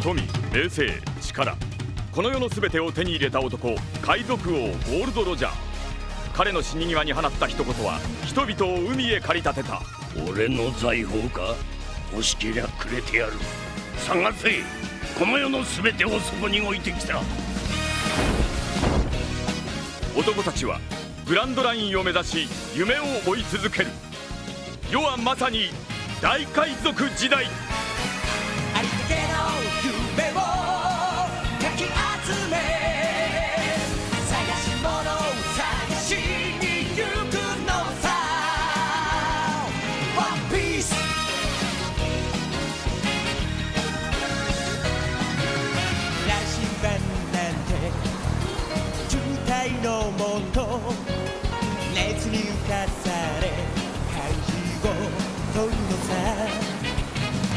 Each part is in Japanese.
富、名声、力、この世の全てを手に入れた男、海賊王ゴールド・ロジャー。彼の死に際に放った一言は人々を海へ駆り立てた。俺の財宝か？欲しけりゃくれてやる。探せ、この世の全てをそこに置いてきた。男たちはグランドラインを目指し夢を追い続ける。世はまさに大海賊時代。ありったけの夢をかき集め、探し物を探しに行くのさ。ワンピース。羅針盤なんて渋滞のもと、熱に浮かされ漢字を問うのさ。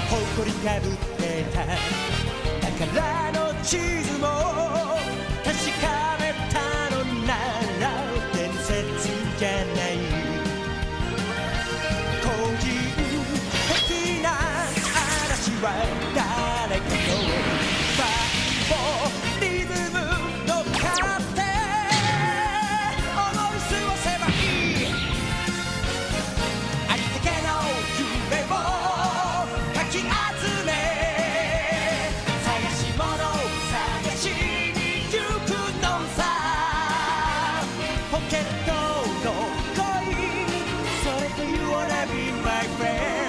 誇りかぶってた宝の地図も確かめたのなら伝説じゃない。個人的な嵐は誰かのバイブリズムの勝手思い過ごせばいい。ありったけの夢をかき集め、探し物を探しに行くのさ。ポケットの恋、それと You wanna be my friend。